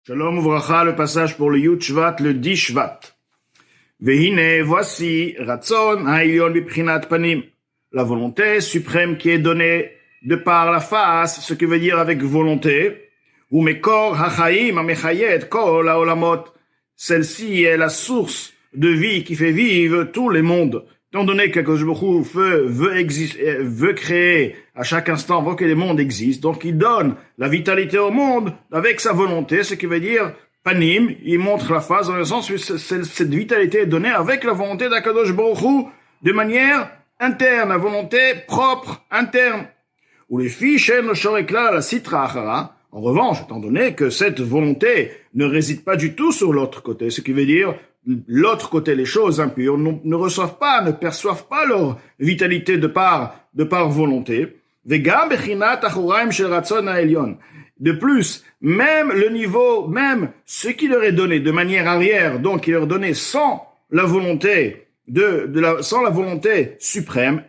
Shalom Uvracha, le passage pour le Yud Shvat, le 10 Shvat. Vehine, voici, Ratzon Ha'ilyon Biprinat Panim, la volonté suprême qui est donnée de par la face, ce qui veut dire avec volonté. Ou Mekor Ha'chaim Ha'mechayet Kol Ha'olamot, celle-ci est la source de vie qui fait vivre tous les mondes. Étant donné que Kadosh Baruch Hu veut créer à chaque instant, veut que les mondes existent, donc il donne la vitalité au monde avec sa volonté, ce qui veut dire panim, il montre la face dans le sens où cette vitalité est donnée avec la volonté d'Akadosh Baruch Hu de manière interne, la volonté propre, interne. Ou les fiches, la sitra achara. En revanche, étant donné que cette volonté ne réside pas du tout sur l'autre côté, ce qui veut dire l'autre côté, les choses impures ne reçoivent pas, ne perçoivent pas leur vitalité de par volonté. De plus, même le niveau, même ce qui leur est donné de manière arrière, donc qui leur est donné sans la volonté sans la volonté suprême,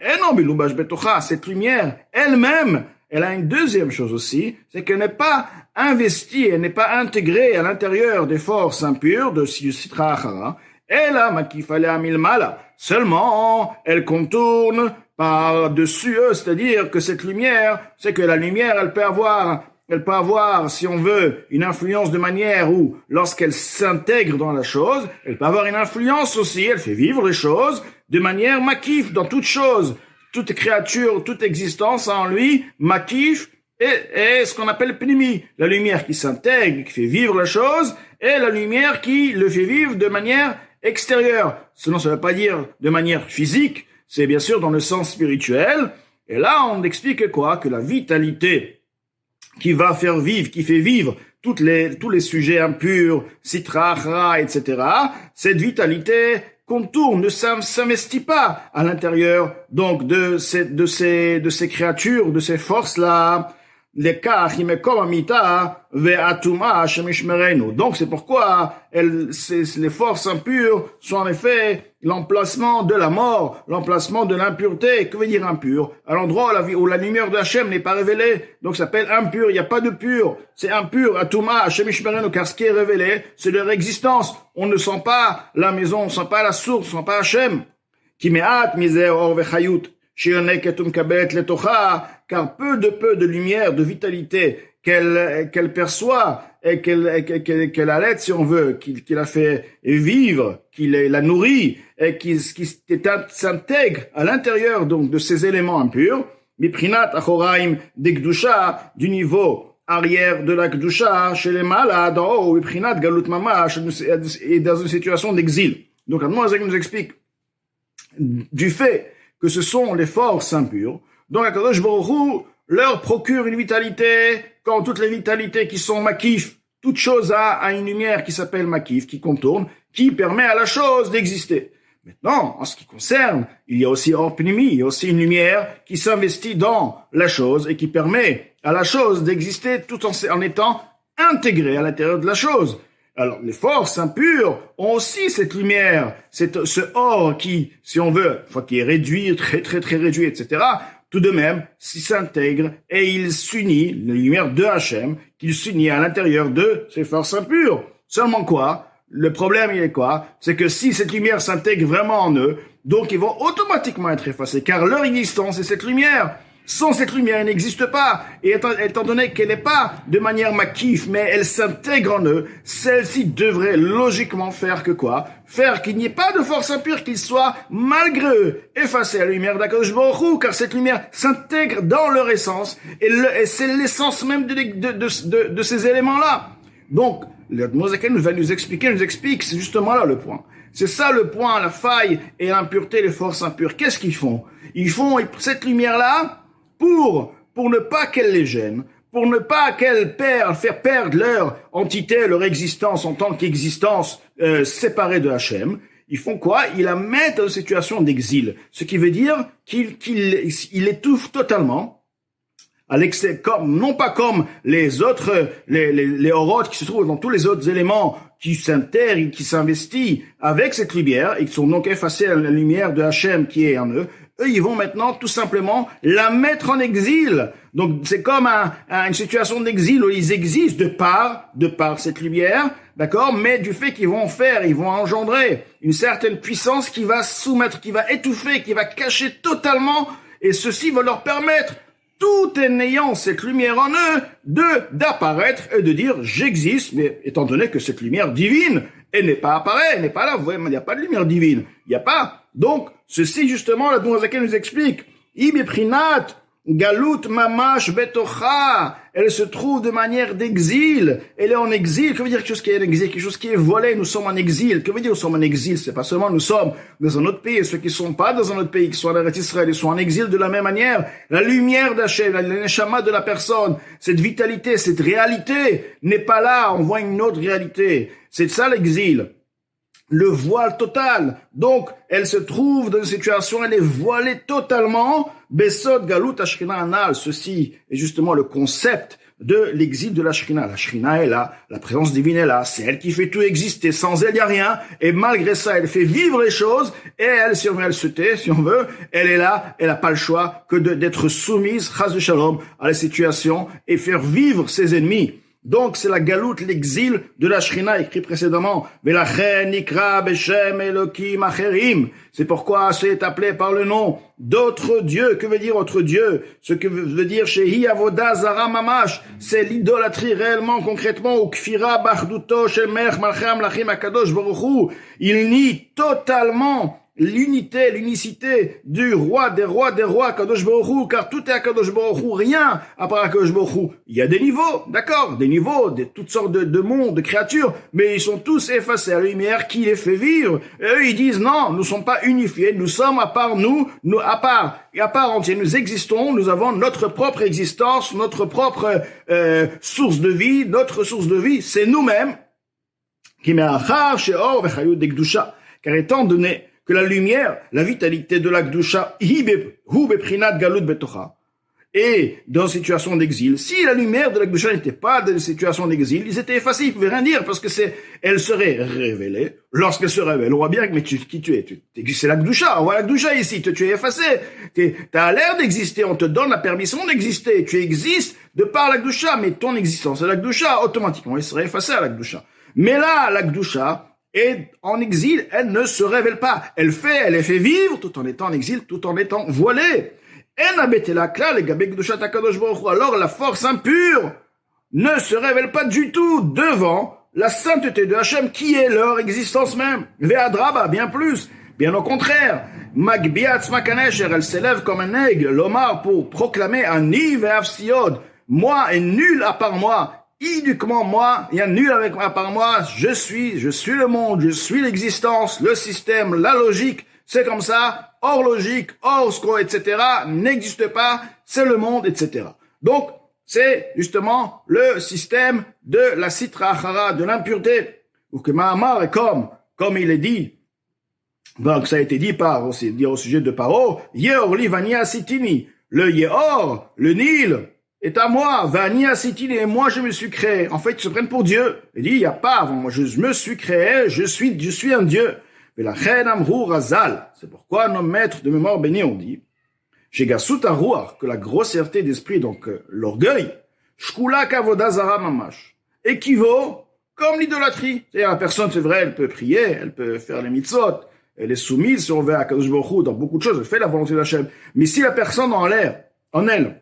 cette lumière elle-même, elle a une deuxième chose aussi, c'est qu'elle n'est pas investie, elle n'est pas intégrée à l'intérieur des forces impures de Sitra Achara. Elle a makifalea milmala. Seulement, elle contourne par-dessus eux, c'est-à-dire que cette lumière, c'est que la lumière, elle peut avoir, si on veut, une influence de manière où, lorsqu'elle s'intègre dans la chose, elle peut avoir une influence aussi, elle fait vivre les choses de manière makif dans toute chose. Toute créature, toute existence a en lui, makif, et ce qu'on appelle pnimi, la lumière qui s'intègre, qui fait vivre la chose, et la lumière qui le fait vivre de manière extérieure. Sinon, ça ne veut pas dire de manière physique, c'est bien sûr dans le sens spirituel. Et là, on explique quoi? Que la vitalité qui va faire vivre, qui fait vivre tous les sujets impurs, sitra, achra, etc., cette vitalité contourne, ne s'investit pas à l'intérieur donc de ces créatures, de ces forces-là. Donc c'est pourquoi les forces impures sont en effet l'emplacement de la mort, l'emplacement de l'impureté. Que veut dire impur? À l'endroit où la lumière de Hachem n'est pas révélée, donc ça s'appelle impur, il n'y a pas de pur, c'est impur, Atuma, Hachem Ishmerenu, car ce qui est révélé, c'est leur existence. On ne sent pas la maison, on ne sent pas la source, on ne sent pas Hachem. Kimeat miser or vechayut. Car peu de lumière, de vitalité qu'elle perçoit et qu'elle allait, si on veut, qu'il la fait vivre, qu'il la nourrit et qui s'intègre à l'intérieur donc de ces éléments impurs, miprinat achoraim dekdusha, du niveau arrière de la kedusha, chez les malades en haut, miprinat galut mamash, et dans une situation d'exil. Donc, Admorazek nous explique du fait que ce sont les forces impures. Donc, Akadosh Baruch Hu leur procure une vitalité, quand toutes les vitalités qui sont makif, toute chose a une lumière qui s'appelle makif, qui contourne, qui permet à la chose d'exister. Maintenant, en ce qui concerne, il y a aussi Or Pnimi, il y a aussi une lumière qui s'investit dans la chose et qui permet à la chose d'exister tout en étant intégrée à l'intérieur de la chose. Alors, les forces impures ont aussi cette lumière, ce or qui, si on veut, qui est réduit, très, très, très réduit, etc., tout de même, s'il s'intègre et il s'unit, la lumière de Hachem, qu'il s'unit à l'intérieur de ces forces impures. Seulement quoi? Le problème, il est quoi? C'est que si cette lumière s'intègre vraiment en eux, donc ils vont automatiquement être effacés, car leur existence est cette lumière. Sans cette lumière, elle n'existe pas. Et étant donné qu'elle n'est pas de manière makif, mais elle s'intègre en eux, celle-ci devrait logiquement faire que quoi? Faire qu'il n'y ait pas de force impure, qu'il soit, malgré eux, effacé à la lumière d'Akadosh Baruch Hu, car cette lumière s'intègre dans leur essence, et c'est l'essence même de ces éléments-là. Donc, le Mozaken nous explique, c'est justement là le point. C'est ça le point, la faille et l'impureté, les forces impures. Qu'est-ce qu'ils font? Ils font cette lumière-là, pour ne pas qu'elle les gêne, pour ne pas qu'elle faire perdre leur entité, leur existence en tant qu'existence séparée de Hachem, ils font quoi? Ils la mettent dans une situation d'exil, ce qui veut dire qu'il étouffe totalement, à l'excès, non pas comme les autres, les orotes qui se trouvent dans tous les autres éléments qui s'intègrent, qui s'investissent avec cette lumière et qui sont donc effacés à la lumière de Hachem qui est en eux. eux, ils vont maintenant tout simplement la mettre en exil. Donc c'est comme une situation d'exil où ils existent de par cette lumière, d'accord, mais du fait qu'ils vont ils vont engendrer une certaine puissance qui va soumettre, qui va étouffer, qui va cacher totalement, et ceci va leur permettre, tout en ayant cette lumière en eux, d'apparaître et de dire j'existe, mais étant donné que cette lumière divine, elle n'est pas apparue, elle n'est pas là, vous voyez, il n'y a pas de lumière divine, il n'y a pas. Donc, ceci justement, la Doumazaka nous explique, Ibeprinat, Galut mamash betocha, elle se trouve de manière d'exil, elle est en exil. Que veut dire quelque chose qui est en exil, quelque chose qui est volé, nous sommes en exil. Que veut dire nous sommes en exil? C'est pas seulement nous sommes dans un autre pays, ceux qui sont pas dans un autre pays, qui sont en Eretz Israël, ils sont en exil de la même manière. La lumière d'Hachem, la neshama de la personne, cette vitalité, cette réalité n'est pas là, on voit une autre réalité. C'est ça l'exil. Le voile total. Donc, elle se trouve dans une situation, elle est voilée totalement. Besod Galut Ashkina Anal. Ceci est justement le concept de l'exil de la Shrina. La Shrina est là, la présence divine est là, c'est elle qui fait tout exister. Sans elle, il n'y a rien. Et malgré ça, elle fait vivre les choses. Et elle, si elle se tait, si on veut, elle est là, elle n'a pas le choix que d'être soumise, chas de shalom, à la situation et faire vivre ses ennemis. Donc, c'est la galoute, l'exil de la Shrina, écrit précédemment. Velachen nikra beshem elokim acherim. C'est pourquoi c'est appelé par le nom d'autres dieux. Que veut dire autre dieu? Ce que veut dire Shehi avoda zara mamash, c'est l'idolâtrie réellement, concrètement, ou kfira bachduto shemer malcham lachim akadosh baruch hu. Il nie totalement l'unicité du roi des rois, Kadosh Baruch Hu, car tout est à Kadosh Baruch Hu, rien à part à Kadosh Baruch Hu. Il y a des niveaux, d'accord, des niveaux, toutes sortes de mondes, de créatures, mais ils sont tous effacés à la lumière qui les fait vivre. Et eux, ils disent non, nous ne sommes pas unifiés, nous sommes à part à part entière, nous existons, nous avons notre propre existence, notre propre source de vie, notre source de vie, c'est nous-mêmes. Car étant donné que la lumière, la vitalité de la Kedusha, hu beprinat galut betocha, et dans une situation d'exil, si la lumière de la Kedusha n'était pas dans une situation d'exil, ils étaient effacés, ils pouvaient rien dire, parce que elle serait révélée. Lorsqu'elle se révèle, on voit bien, mais qui tu es? C'est la Kedusha, on voit la Kedusha ici, tu es effacé. T'as l'air d'exister, on te donne la permission d'exister, tu existes de par la Kedusha, mais ton existence, la Kedusha, automatiquement, elle serait effacée à la Kedusha. Mais là, la Kedusha, et en exil, elle ne se révèle pas. Elle est fait vivre tout en étant en exil, tout en étant voilée. Alors la force impure ne se révèle pas du tout devant la sainteté de Hachem qui est leur existence même. Ve'adraba, bien plus. Bien au contraire. Magbiatz makanesher, elle s'élève comme un aigle, l'omar, pour proclamer un ni ve'afsiod. Moi et nul à part moi. Uniquement moi, il y a nul avec moi, par moi, je suis le monde, je suis l'existence, le système, la logique, c'est comme ça, hors logique, hors scro, etc., n'existe pas, c'est le monde, etc. Donc, c'est justement le système de la sitra achara, de l'impureté, ou que Mahamar est comme il est dit, donc ça a été dit au sujet de Paro, Yeor livania sitini, le Yeor, le Nil, est à moi, Vania Sitine, et moi je me suis créé. En fait, ils se prennent pour Dieu. Il dit, il n'y a pas avant, moi je me suis créé, je suis un Dieu. Mais la Chen Amrou Razal, c'est pourquoi nos maîtres de mémoire bénis ont dit, chez Gassut Aruach, que la grossièreté d'esprit, donc l'orgueil, Shkula Kavodazara Mamash, équivaut comme l'idolâtrie. C'est-à-dire la personne, c'est vrai, elle peut prier, elle peut faire les mitzvot, elle est soumise, si on veut, à Kadosh Baruch Hu, dans beaucoup de choses, elle fait la volonté d'Hachem. Mais si la personne en elle,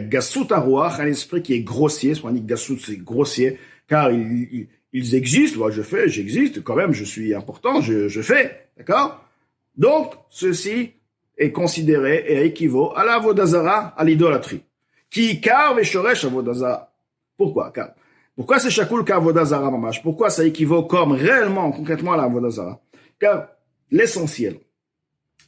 Gassut Aruach, un esprit qui est grossier, ce qu'on dit Gassut c'est grossier, car ils existent, moi j'existe, quand même, je suis important, je fais, d'accord? Donc, ceci est considéré et équivaut à la Avodazara, à l'idolâtrie. Qui carve et shoresh Avodazara. Pourquoi? Pourquoi c'est Shakul qu'Avodazara mamash? Pourquoi ça équivaut comme réellement, concrètement à la Avodazara? Car l'essentiel,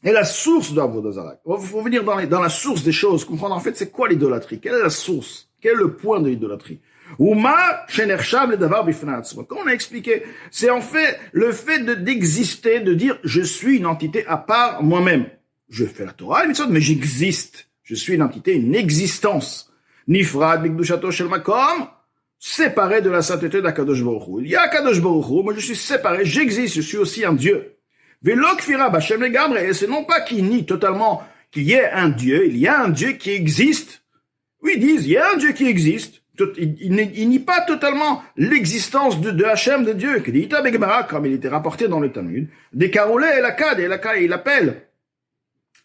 et la source de l'Avodazara. Il faut venir dans la source des choses, comprendre en fait c'est quoi l'idolâtrie, quelle est la source, quel est le point de l'idolâtrie. Uma shenershab le davar bifnei atzmo. Comme on a expliqué, c'est en fait le fait d'exister, de dire je suis une entité à part moi-même. Je fais la Torah, mais j'existe. Je suis une entité, une existence. Nifrad bikdushato shel makom, séparé de la sainteté d'Akadosh Baruch Hu. Il y a Akadosh Baruch Hu, moi je suis séparé, j'existe, je suis aussi un Dieu. Velo kfira b'Hashem legamre, et c'est non pas qu'il nie totalement qu'il y ait un Dieu, il y a un Dieu qui existe. Oui, ils disent, il y a un Dieu qui existe. Il nie pas totalement l'existence de Hachem, de Dieu, comme il était rapporté dans le Talmud. Des Karolé et Lakad, il appelle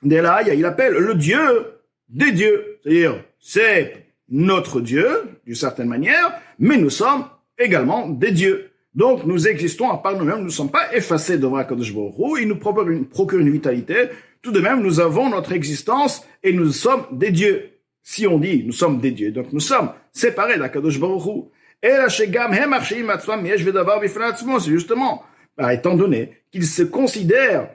le Dieu des dieux. C'est-à-dire, c'est notre Dieu, d'une certaine manière, mais nous sommes également des dieux. Donc, nous existons à part nous-mêmes, nous ne sommes pas effacés devant HaKadosh Baruch Hu, il nous procure une vitalité. Tout de même, nous avons notre existence et nous sommes des dieux. Si on dit, nous sommes des dieux, donc nous sommes séparés d'HaKadosh Baruch Hu. Et là, chez Gam, c'est justement, étant donné qu'ils se considèrent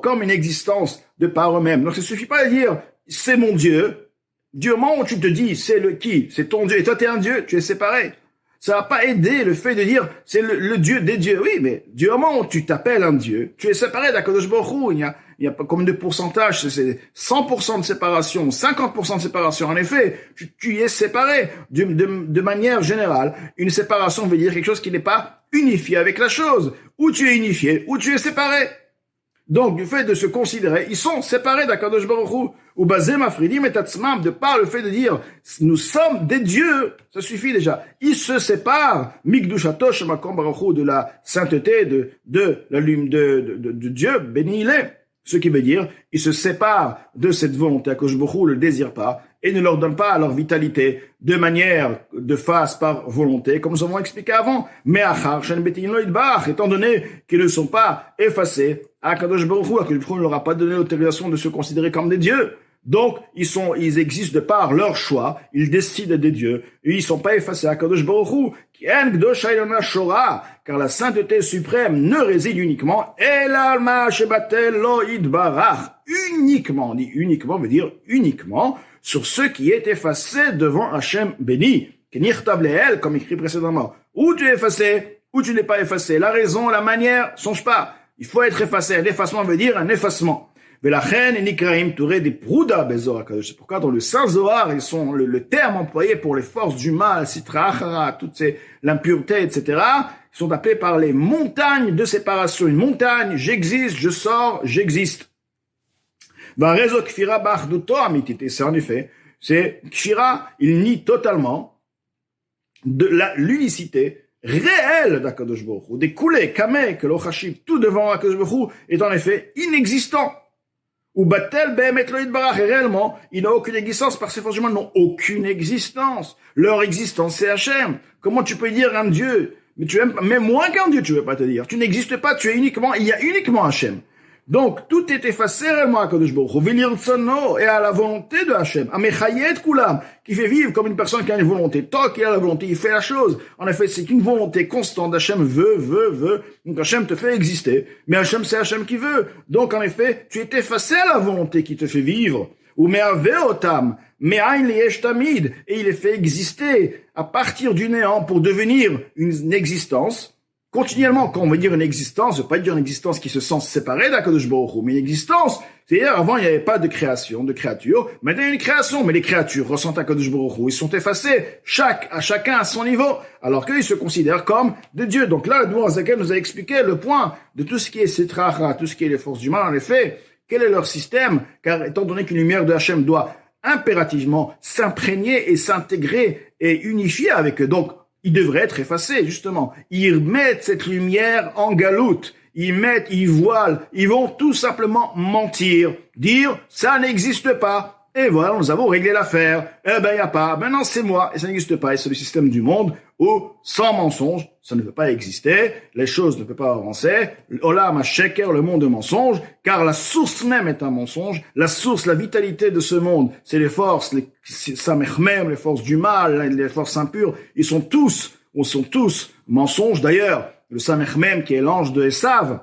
comme une existence de par eux-mêmes. Donc, ça suffit pas de dire, c'est mon Dieu. Du moment où tu te dis, c'est le qui? C'est ton Dieu. Et toi, t'es un Dieu, tu es séparé. Ça va pas aider le fait de dire, c'est le Dieu des dieux. Oui, mais du moment où tu t'appelles un Dieu, tu es séparé d'HaKadosh Baruch Hu. Il y a pas comme de pourcentage, c'est 100% de séparation, 50% de séparation. En effet, tu es séparé de manière générale. Une séparation veut dire quelque chose qui n'est pas unifié avec la chose. Ou tu es unifié, ou tu es séparé. Donc, du fait de se considérer, ils sont séparés d'HaKadosh Baruch Hu. Ou basé mafridim et tatzmam, de par le fait de dire, nous sommes des dieux, ça suffit déjà. Ils se séparent, mikdushato shemakom baruch Hu, de la sainteté de la lumière de Dieu, béni il est. Ce qui veut dire, ils se séparent de cette volonté, HaKadosh Baruch Hu ne le désire pas, et ne leur donne pas leur vitalité de manière de face par volonté, comme nous avons expliqué avant. Mais achar shen betin lo yitbarach, étant donné qu'ils ne sont pas effacés, HaKadosh Baruch Hu, HaKadosh Baruch Hu ne leur a pas donné l'autorisation de se considérer comme des dieux. Donc, ils existent de par leur choix, ils décident des dieux, et ils sont pas effacés à HaKadosh Baruch Hu, car la sainteté suprême ne réside uniquement, uniquement, on dit uniquement veut dire uniquement, sur ceux qui est effacé devant Hachem béni, comme écrit précédemment. Ou tu es effacé, ou tu n'es pas effacé. La raison, la manière, songe pas. Il faut être effacé. Un effacement veut dire un effacement. C'est pourquoi dans le Saint Zohar, ils sont le terme employé pour les forces du mal, sitra achara, toutes l'impureté, etc. Ils sont appelés par les montagnes de séparation. Une montagne, j'existe, je sors, j'existe. C'est en effet, c'est Kshira, il nie totalement de l'unicité réelle d'HaKadosh Baruch Hu. Des coulées, kameh, que l'ochashim, tout devant HaKadosh Baruch Hu est en effet inexistant. Ou batel behemet lo yitbarach, et réellement, il n'a aucune existence, parce que ces forces humaines n'ont aucune existence. Leur existence, c'est Hachem. Comment tu peux dire un Dieu? Mais tu aimes, même moins qu'un Dieu, tu veux pas te dire. Tu n'existes pas, tu es uniquement, il y a uniquement Hachem. Donc, tout est effacé réellement à Kadosh Baruch Hu, v'lirtzono, et à la volonté de Hachem, amechayet kulam, qui fait vivre comme une personne qui a une volonté. Tant qu'il a la volonté, il fait la chose. En effet, c'est une volonté constante. Hachem veut. Donc Hachem te fait exister. Mais Hachem, c'est Hachem qui veut. Donc, en effet, tu es effacé à la volonté qui te fait vivre. Ou me'aveotam, me'ain liyesh tamid, et il est fait exister à partir du néant pour devenir une existence. Continuellement, quand on veut dire une existence, ça veut pas dire une existence qui se sent séparée d'HaKadosh Baruch Hu, mais une existence, c'est-à-dire avant il n'y avait pas de création, de créature, maintenant il y a une création, mais les créatures ressentent HaKadosh Baruch Hu, ils sont effacés, chacun à son niveau, alors qu'ils se considèrent comme des dieux. Donc là, le Doua Zaken nous a expliqué le point de tout ce qui est Sitracha, tout ce qui est les forces du mal, en effet, quel est leur système, car étant donné qu'une lumière de Hachem doit impérativement s'imprégner et s'intégrer et unifier avec eux, donc ils devraient être effacés, justement. Ils mettent cette lumière en galoute. Ils voilent. Ils vont tout simplement mentir. Dire, ça n'existe pas. Et voilà, nous avons réglé l'affaire. Eh ben, y a pas. Maintenant, c'est moi. Et ça n'existe pas. Et c'est le système du monde où, sans mensonge, ça ne peut pas exister. Les choses ne peuvent pas avancer. Olam ha-sheker, le monde de mensonge. Car la source même est un mensonge. La source, la vitalité de ce monde, c'est les forces, les samechmem, les forces du mal, les forces impures. Ils sont tous mensonges. D'ailleurs, le samechmem, qui est l'ange de Esav,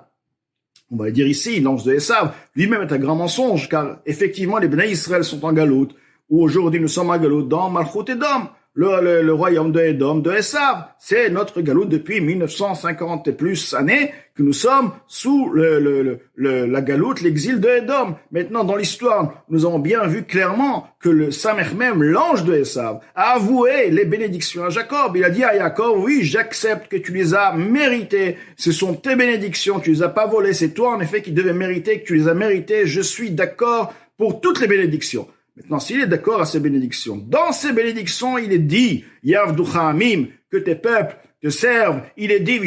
on va le dire ici, l'ange de Esav, lui-même est un grand mensonge, car effectivement, les Bnei Israël sont en galoute, où aujourd'hui nous sommes en galoute dans Malchut Edom. le royaume de Édom, de Esav. C'est notre galoute depuis 1950 et plus années que nous sommes sous la galoute, l'exil de Édom. Maintenant, dans l'histoire, nous avons bien vu clairement que le Samer même, l'ange de Esav, a avoué les bénédictions à Jacob. Il a dit à Jacob, oui, j'accepte que tu les as méritées. Ce sont tes bénédictions, tu les as pas volées. C'est toi, en effet, qui devais mériter, que tu les as méritées. Je suis d'accord pour toutes les bénédictions. Maintenant, s'il est d'accord à ces bénédictions, dans ces bénédictions, il est dit, Yavducha Amim, que tes peuples te servent. Il est dit,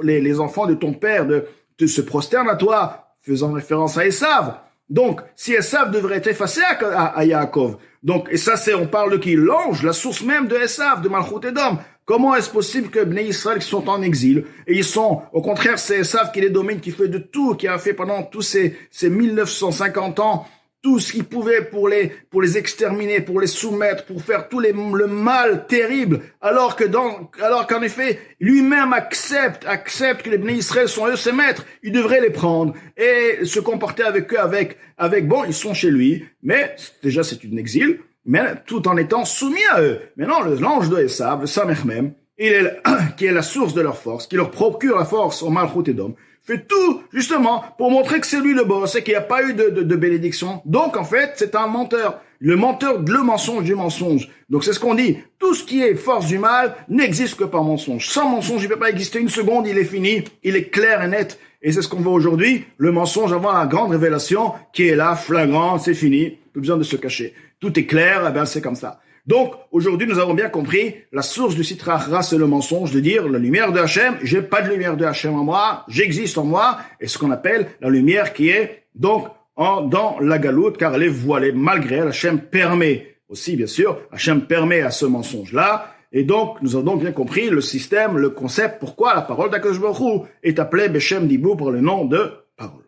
les enfants de ton père de se prosternent à toi, faisant référence à Esav. Donc, si Esav devrait être effacé à Yaakov, donc, et ça on parle de qui? L'ange, la source même de Esav, de Malchut Edom. Comment est-ce possible que Bnei Israël qui sont en exil, et ils sont, au contraire, c'est Esav qui les domine, qui fait de tout, qui a fait pendant tous ces 1950 ans, tout ce qu'il pouvait pour les exterminer, pour les soumettre, pour faire le mal terrible, alors qu'en effet, lui-même accepte que les Bnei Israël sont eux ses maîtres, il devrait les prendre et se comporter avec eux avec bon, ils sont chez lui, mais déjà c'est un exil, mais tout en étant soumis à eux. Maintenant, l'ange de Esav, le Samer même, qui est la source de leur force, qui leur procure la force au Malchut Edom, fait tout, justement, pour montrer que c'est lui le boss et qu'il n'y a pas eu de bénédiction. Donc, en fait, c'est un menteur. Le mensonge du mensonge. Donc, c'est ce qu'on dit. Tout ce qui est force du mal n'existe que par mensonge. Sans mensonge, il ne peut pas exister une seconde, il est fini, il est clair et net. Et c'est ce qu'on voit aujourd'hui. Le mensonge avant la grande révélation qui est là, flagrant, c'est fini. Plus besoin de se cacher. Tout est clair, eh ben, c'est comme ça. Donc, aujourd'hui, nous avons bien compris, la source du Sitra Achra, c'est le mensonge de dire, la lumière de Hachem, j'ai pas de lumière de Hachem en moi, j'existe en moi, et ce qu'on appelle la lumière qui est, donc, dans la galoute, car elle est voilée, malgré elle, Hachem permet, aussi, bien sûr, Hachem permet à ce mensonge-là, et donc, nous avons donc bien compris le système, le concept, pourquoi la parole d'Akadosh Baruch Hu est appelée Beshem Dibou pour le nom de parole.